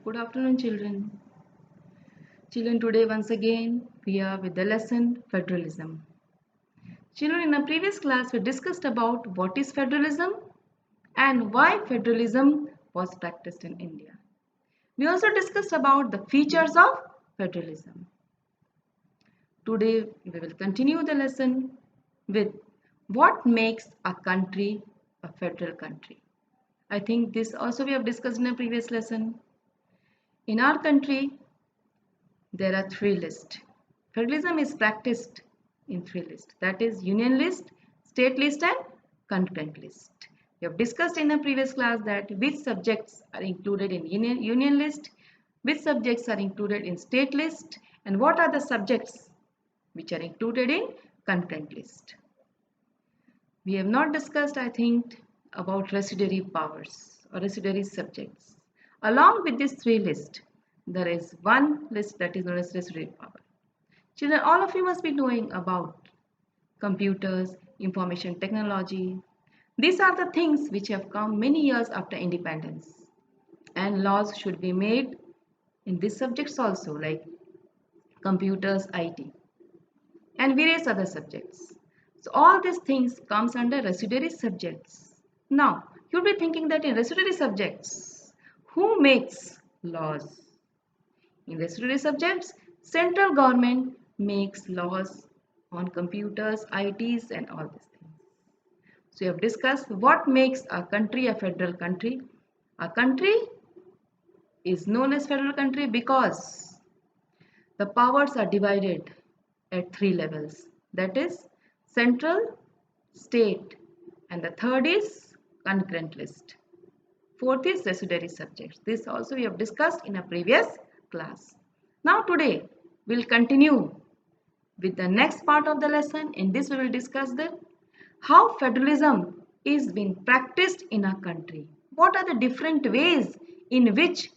Good afternoon, children. Children, today once again we are with the lesson Federalism. Children, in a previous class we discussed about what is federalism and why federalism was practiced in India. We also discussed about the features of federalism. Today we will continue the lesson with what makes a country a federal country. I think this also we have discussed in a previous lesson. In our country, there are three lists. Federalism is practiced in three lists, that is union list, state list and concurrent list. We have discussed in a previous class that which subjects are included in union list, which subjects are included in state list and what are the subjects which are included in concurrent list. We have not discussed, I think, about residuary powers or residuary subjects. Along with this three list, there is one list that is known as residuary power. Children, all of you must be knowing about computers, information technology. These are the things which have come many years after independence. And laws should be made in these subjects also, like computers, IT, and various other subjects. So all these things comes under residuary subjects. Now, you'll be thinking that in residuary subjects, who makes laws? In residuary subjects, central government makes laws on computers, ITs and all these things. So we have discussed what makes a country a federal country. A country is known as federal country because the powers are divided at three levels. That is central, state and the third is concurrent list. Fourth is residuary subjects. This also we have discussed in a previous class. Now today we'll continue with the next part of the lesson. In this we will discuss that how federalism is being practiced in our country. What are the different ways in which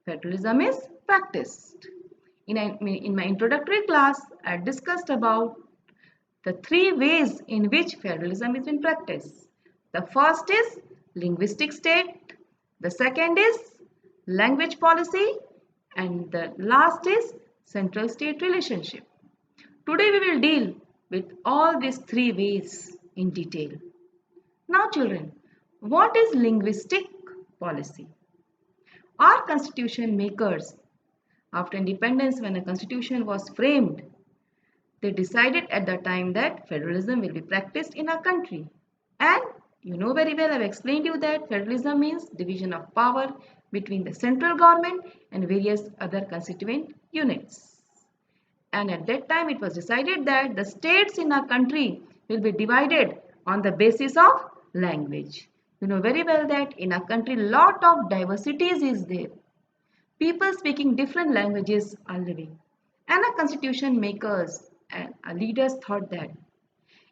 federalism is practiced? In my introductory class, I discussed about the three ways in which federalism is being practiced. The first is linguistic state, the second is language policy, and the last is central state relationship. Today we will deal with all these three ways in detail. Now children, what is linguistic policy? Our constitution makers, after independence when a constitution was framed, they decided at the time that federalism will be practiced in our country. And you know very well, I've explained you that federalism means division of power between the central government and various other constituent units. And at that time it was decided that the states in our country will be divided on the basis of language. You know very well that in our country lot of diversities is there. People speaking different languages are living. And our constitution makers and our leaders thought that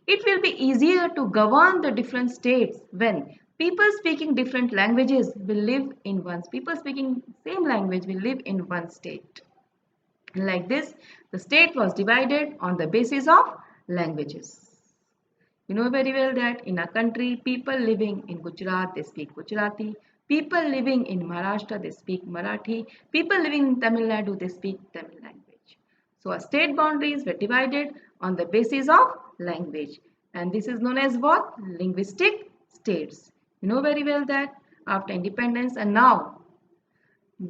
it will be easier to govern the different states when people speaking different languages will live in one. People speaking same language will live in one state. Like this, the state was divided on the basis of languages. You know very well that in a country, people living in Gujarat, they speak Gujarati. People living in Maharashtra, they speak Marathi. People living in Tamil Nadu, they speak Tamil language. So our state boundaries were divided on the basis of language. And this is known as what? Linguistic states. You know very well that after independence and now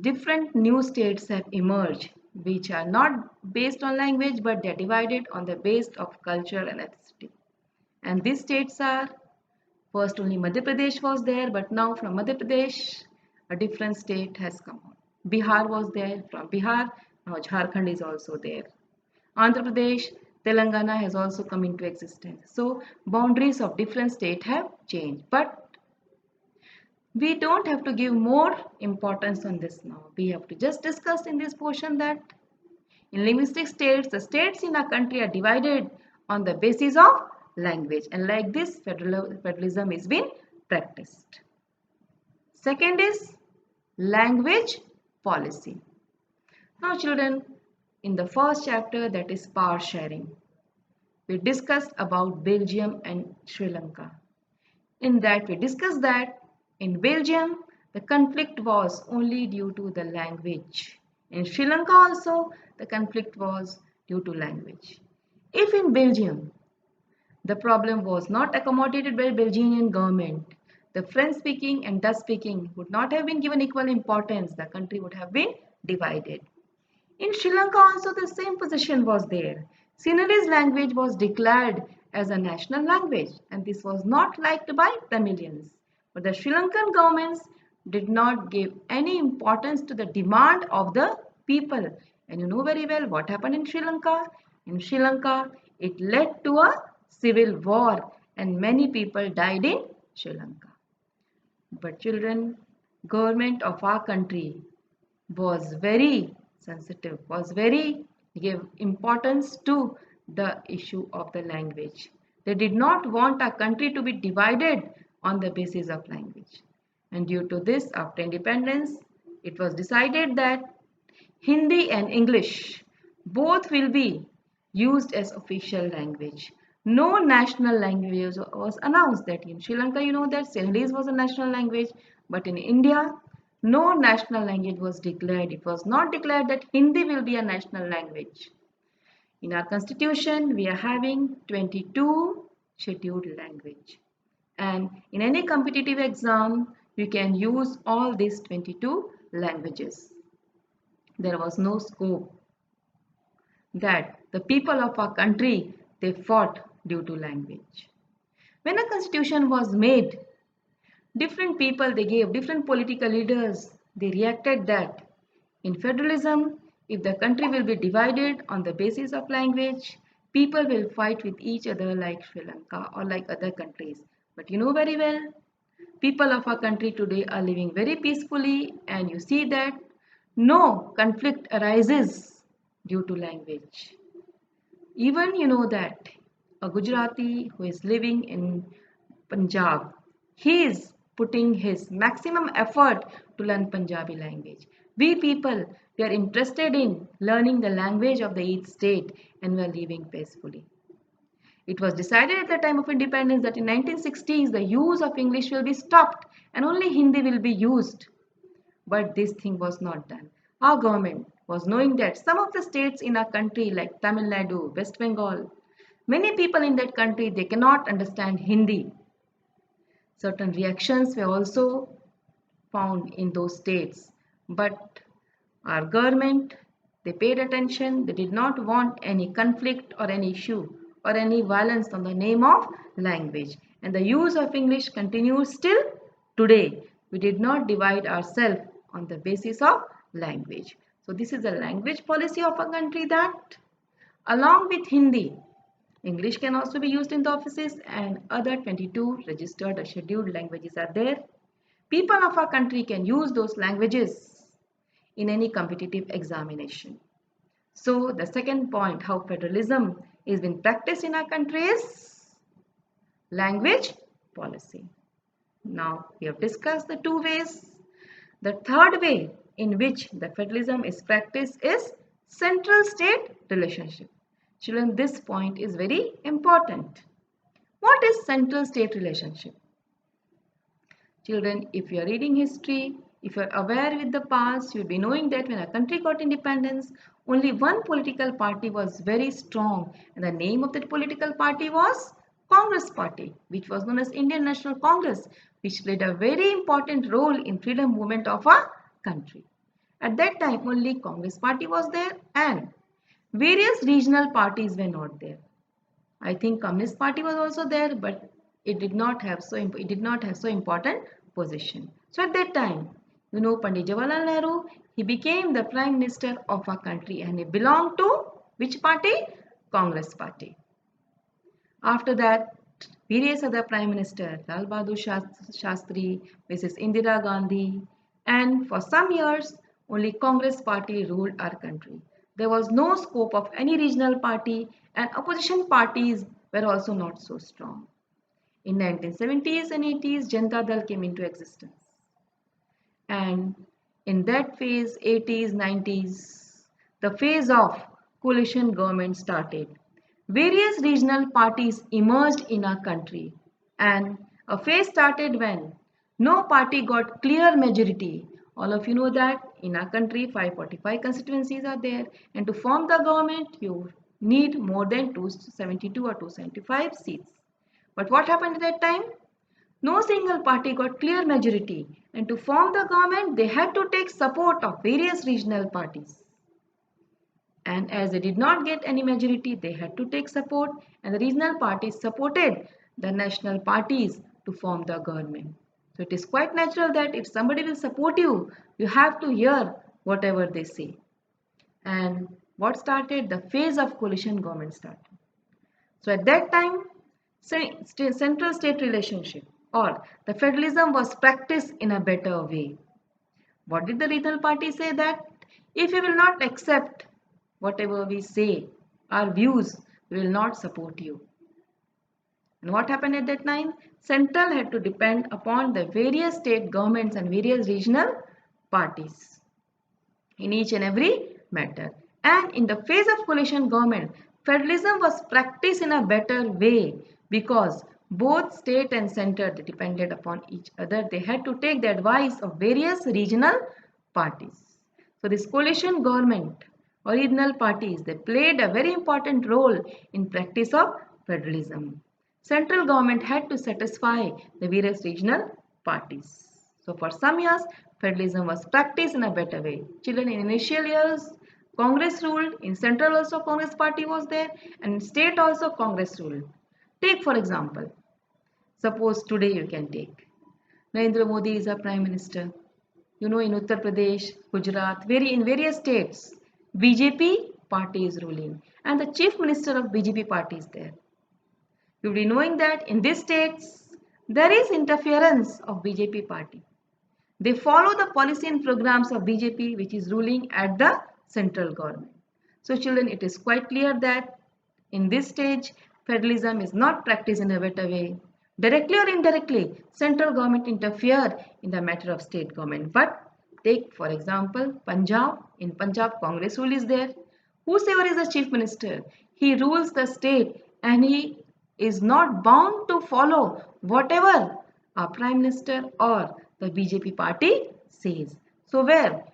different new states have emerged which are not based on language but they are divided on the basis of culture and ethnicity. And these states are, first only Madhya Pradesh was there, but now from Madhya Pradesh a different state has come on. Bihar was there, from Bihar now Jharkhand is also there. Andhra Pradesh, Telangana has also come into existence. So boundaries of different states have changed. But we don't have to give more importance on this now. We have to just discuss in this portion that in linguistic states, the states in our country are divided on the basis of language, and like this federalism is being practiced. Second is language policy. Now children, in the first chapter, that is power sharing, we discussed about Belgium and Sri Lanka. In that we discussed that in Belgium The conflict was only due to the language. In Sri Lanka also, the conflict was due to language. If in Belgium, the problem was not accommodated by Belgian government, the French speaking and Dutch speaking would not have been given equal importance. The country would have been divided. In Sri Lanka also the same position was there. Sinhalese language was declared as a national language and this was not liked by Tamilians. But the Sri Lankan governments did not give any importance to the demand of the people. And you know very well what happened in Sri Lanka. In Sri Lanka, it led to a civil war and many people died in Sri Lanka. But children, government of our country was very sensitive, was very gave importance to the issue of the language. They did not want our country to be divided on the basis of language. And due to this, after independence, it was decided that Hindi and English both will be used as official language. No national language was announced that in Sri Lanka, you know that Sinhalese was a national language, but in India, no national language was declared. It was not declared that Hindi will be a national language. In our constitution, we are having 22 scheduled language. And in any competitive exam, you can use all these 22 languages. There was no scope that the people of our country they fought due to language. When a constitution was made, different people they gave, different political leaders, they reacted that in federalism, if the country will be divided on the basis of language, people will fight with each other like Sri Lanka or like other countries. But you know very well, people of our country today are living very peacefully and you see that no conflict arises due to language. Even you know that a Gujarati who is living in Punjab, he is putting his maximum effort to learn Punjabi language. We people, we are interested in learning the language of the each state and we are living peacefully. It was decided at the time of independence that in 1960s the use of English will be stopped and only Hindi will be used. But this thing was not done. Our government was knowing that some of the states in our country like Tamil Nadu, West Bengal, many people in that country they cannot understand Hindi. Certain reactions were also found in those states. But our government they paid attention, they did not want any conflict or any issue or any violence on the name of language. And the use of English continues still today. We did not divide ourselves on the basis of language. So this is the language policy of a country that along with Hindi, English can also be used in the offices and other 22 registered or scheduled languages are there. People of our country can use those languages in any competitive examination. So the second point, how federalism is being practiced in our country is language policy. Now we have discussed the two ways. The third way in which the federalism is practiced is central state relationship. Children, this point is very important. What is central state relationship? Children, if you are reading history, if you are aware with the past, you will be knowing that when a country got independence, only one political party was very strong and the name of that political party was Congress Party, which was known as Indian National Congress, which played a very important role in freedom movement of our country. At that time, only Congress Party was there and various regional parties were not there. I think Communist Party was also there, but it did not have so important position. So at that time, you know Pandit Jawaharlal Nehru, he became the Prime Minister of our country and he belonged to which party? Congress Party. After that, various other Prime Minister, Lal Bahadur Shastri, Mrs. Indira Gandhi, and for some years, only Congress Party ruled our country. There was no scope of any regional party and opposition parties were also not so strong. In 1970s and 80s, Janata Dal came into existence. And in that phase, 80s, 90s, the phase of coalition government started. Various regional parties emerged in our country and a phase started when No party got clear majority. All of you know that in our country 545 constituencies are there, and to form the government you need more than 272 or 275 seats. But what happened at that time? No single party got clear majority, and to form the government they had to take support of various regional parties. And as they did not get any majority, they had to take support, and the regional parties supported the national parties to form the government. So it is quite natural that if somebody will support you, you have to hear whatever they say. And what started? The phase of coalition government started. So at that time, central state relationship or the federalism was practiced in a better way. What did the regional party say? That if you will not accept whatever we say, our views, we will not support you. And what happened at that time? Central had to depend upon the various state governments and various regional parties in each and every matter. And in the phase of coalition government, federalism was practiced in a better way because both state and center they depended upon each other. They had to take the advice of various regional parties. So this coalition government or regional parties they played a very important role in practice of federalism. Central government had to satisfy the various regional parties. So for some years, federalism was practiced in a better way. Children, in initial years, Congress ruled. In central also Congress party was there, and in state also Congress ruled. Take for example, suppose today you can take Narendra Modi is a prime minister. You know, in Uttar Pradesh, Gujarat, in various states, BJP party is ruling, and the chief minister of BJP party is there. You'll be knowing that in these states, there is interference of BJP party. They follow the policy and programs of BJP which is ruling at the central government. So children, it is quite clear that in this stage, federalism is not practiced in a better way. Directly or indirectly, central government interfere in the matter of state government. But take for example, Punjab. In Punjab, Congress rule is there. Whosoever is the chief minister, he rules the state and he is not bound to follow whatever our prime minister or the BJP party says. So where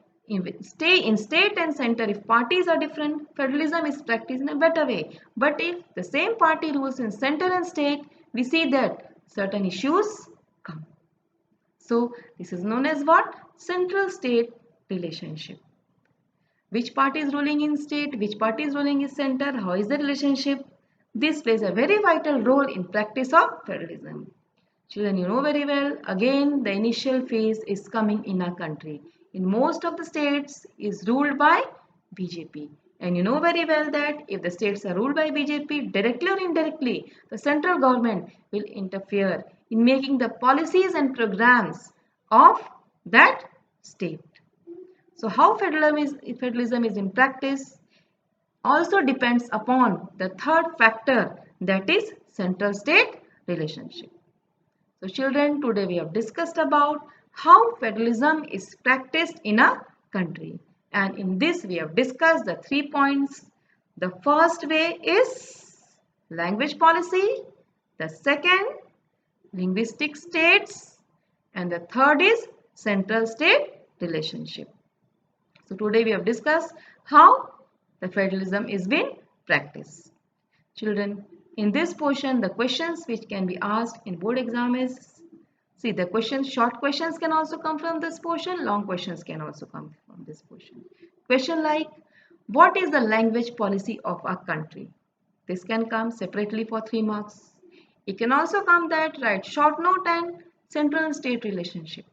stay in state and center, if parties are different, federalism is practiced in a better way. But if the same party rules in center and state, we see that certain issues come. So this is known as what? Central state relationship. Which party is ruling in state, which party is ruling in center, how is the relationship? This plays a very vital role in practice of federalism. Children, you know very well, again the initial phase is coming in our country. In most of the states is ruled by BJP. And you know very well that if the states are ruled by BJP, directly or indirectly, the central government will interfere in making the policies and programs of that state. So how federalism is in practice also depends upon the third factor, that is central state relationship. So children, today we have discussed about how federalism is practiced in a country, and in this we have discussed the 3 points. The first way is language policy, the second linguistic states, and the third is central state relationship. So today we have discussed how the federalism is being practiced. Children, in this portion, the questions which can be asked in board exam is, see the questions, short questions can also come from this portion, long questions can also come from this portion. Question like, what is the language policy of our country? This can come separately for 3 marks. It can also come that write short note and central and state relationship.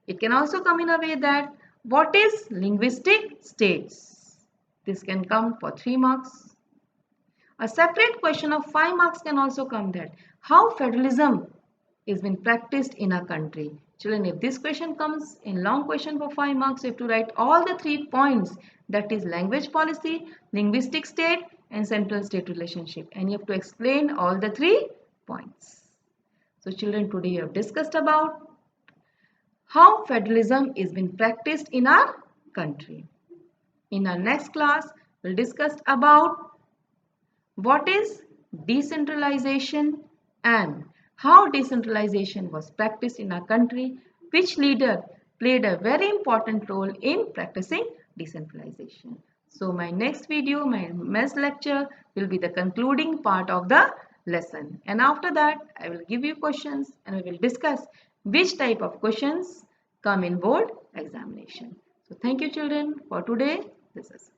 It can also come in a way that what is linguistic states? This can come for 3 marks. A separate question of 5 marks can also come that how federalism is being practiced in our country. Children, if this question comes in long question for 5 marks, you have to write all the 3 points, that is language policy, linguistic state and central state relationship, and you have to explain all the 3 points. So children, today you have discussed about how federalism is being practiced in our country. In our next class, we'll discuss about what is decentralization and how decentralization was practiced in our country, which leader played a very important role in practicing decentralization. So my next video, my next lecture will be the concluding part of the lesson. And after that, I will give you questions and we will discuss which type of questions come in board examination. So thank you children for today. This is